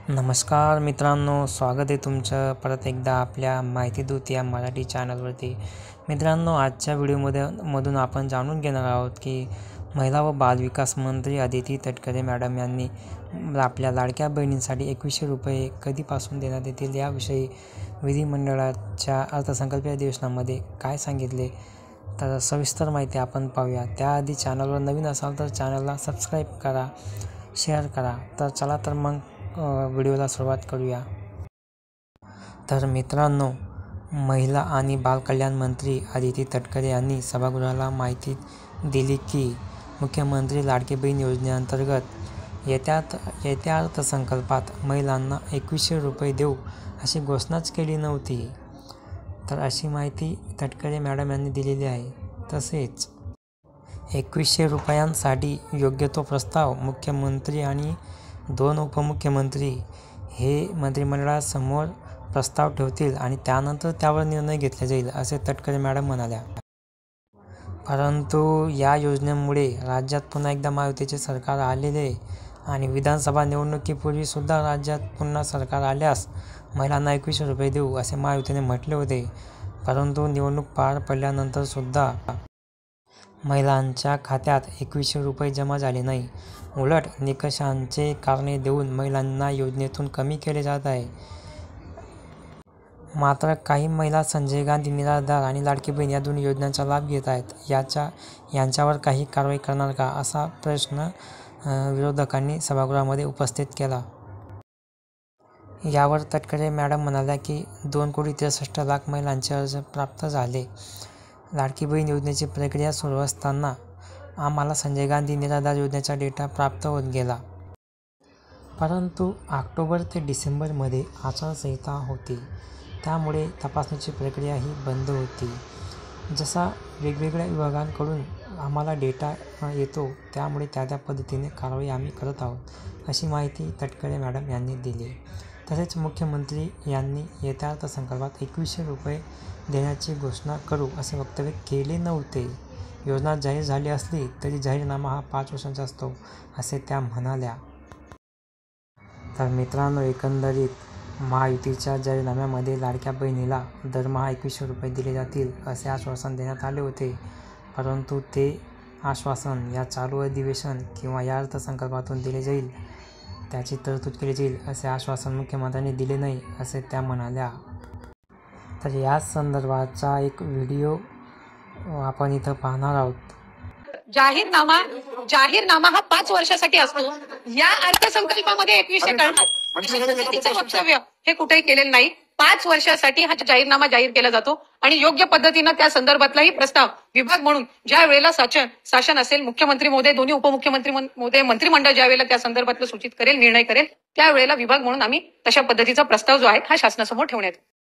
नमस्कार मित्रांनो, स्वागत आहे तुमचं परत एकदा आपल्या माहिती दूत या मराठी चॅनलवरती. मित्रांनो, आजच्या व्हिडिओमधून आपण जाणून घेणार आहोत की महिला व बालविकास मंत्री अदिती तटकरे मॅडम यांनी आपल्या लाडक्या बहिणींसाठी 2100 रुपये कधीपासून देण्यात येतील याविषयी विधिमंडळाच्या अर्थसंकल्पीय अधिवेशनामध्ये काय सांगितले. तर सविस्तर माहिती आपण पाहूया. त्याआधी चॅनलवर नवीन असाल तर चॅनलला सबस्क्राईब करा, शेअर करा. तर चला तर मग व्हिडिओला सुरुवात करूया. तर मित्रांनो, महिला आणि बालकल्याण मंत्री अदिती तटकरे यांनी सभागृहाला माहिती दिली की मुख्यमंत्री लाडकी बहीण योजनेअंतर्गत येत्या अर्थसंकल्पात महिलांना 2100 रुपये देऊ अशी घोषणाच केली नव्हती. तर अशी माहिती तटकरे मॅडम यांनी दिलेली आहे. तसेच 2100 रुपयांसाठी योग्य तो प्रस्ताव मुख्यमंत्री आणि 2 उपमुख्यमंत्री हे मंत्रिमंडळासमोर प्रस्ताव ठेवतील आणि त्यानंतर त्यावर निर्णय घेतला जाईल, असे तटकरे मॅडम म्हणाल्या. परंतु या योजनेमुळे राज्यात पुन्हा एकदा महायुतीचे सरकार आलेले आणि विधानसभा निवडणुकीपूर्वी सुद्धा राज्यात पुन्हा सरकार आल्यास महिलांना 2100 रुपये देऊ असे महायुतीने म्हटले होते. परंतु निवडणूक पार पडल्यानंतर सुद्धा महिलांच्या खात्यात 2100 रुपये जमा झाले नाही. उलट निकषांचे कारणे देऊन महिलांना योजनेतून कमी केले जात आहे. मात्र काही महिला संजय गांधी निराधार आणि लाडकी बहीण या दोन्ही योजनांचा लाभ घेत आहेत. यांच्यावर काही कारवाई करणार का, असा प्रश्न विरोधकांनी सभागृहामध्ये उपस्थित केला. यावर तटकरे मॅडम म्हणाल्या की 2,63,00,000 महिलांचे अर्ज प्राप्त झाले. लाडकी बहीण योजनेची प्रक्रिया सुरू असताना आम्हाला संजय गांधी निराधार योजनेचा डेटा प्राप्त होत गेला. परंतु ऑक्टोबर ते डिसेंबरमध्ये आचारसंहिता होती, त्यामुळे तपासणीची प्रक्रिया ही बंद होती. जसा वेगवेगळ्या विभागांकडून आम्हाला डेटा येतो, त्यामुळे त्या पद्धतीने कारवाई आम्ही करत आहोत, अशी माहिती तटकरे मॅडम यांनी दिली. तसेच मुख्यमंत्री यांनी येत्या अर्थसंकल्पात 2100 रुपये देण्याची घोषणा करू असे वक्तव्य केले नव्हते. योजना जाहीर झाली असली तरी जाहीरनामा हा 5 वर्षांचा असतो, असे त्या म्हणाल्या. तर मित्रांनो, एकंदरीत महायुतीच्या जाहीरनाम्यामध्ये लाडक्या बहिणीला दरमहा 2100 रुपये दिले जातील असे आश्वासन देण्यात आले होते. परंतु ते आश्वासन या चालू अधिवेशन किंवा या अर्थसंकल्पातून दिले जाईल, त्याची तरतूद केली जाईल असे आश्वासन मुख्यमंत्र्यांनी दिले नाही, असे त्या म्हणाल्या. तर याच संदर्भाचा एक व्हिडिओ आपण इथं पाहणार आहोत. जाहीरनामा हा 5 वर्षासाठी असतो. या अर्थसंकल्पामध्ये 2100 करणार वक्तव्य हे कुठेही केलेलं नाही. 5 वर्षासाठी हा जाहीरनामा जाहीर केला जातो आणि योग्य पद्धतीनं त्या संदर्भातलाही प्रस्ताव विभाग म्हणून ज्या वेळेला शासन असेल, मुख्यमंत्री महोदय, दोन्ही उपमुख्यमंत्री महोदय, मंत्रिमंडळ ज्या वेळेला त्या संदर्भातलं सूचित करेल, निर्णय करेल, त्यावेळेला विभाग म्हणून आम्ही तशा पद्धतीचा प्रस्ताव जो आहे हा शासनासमोर ठेवण्यात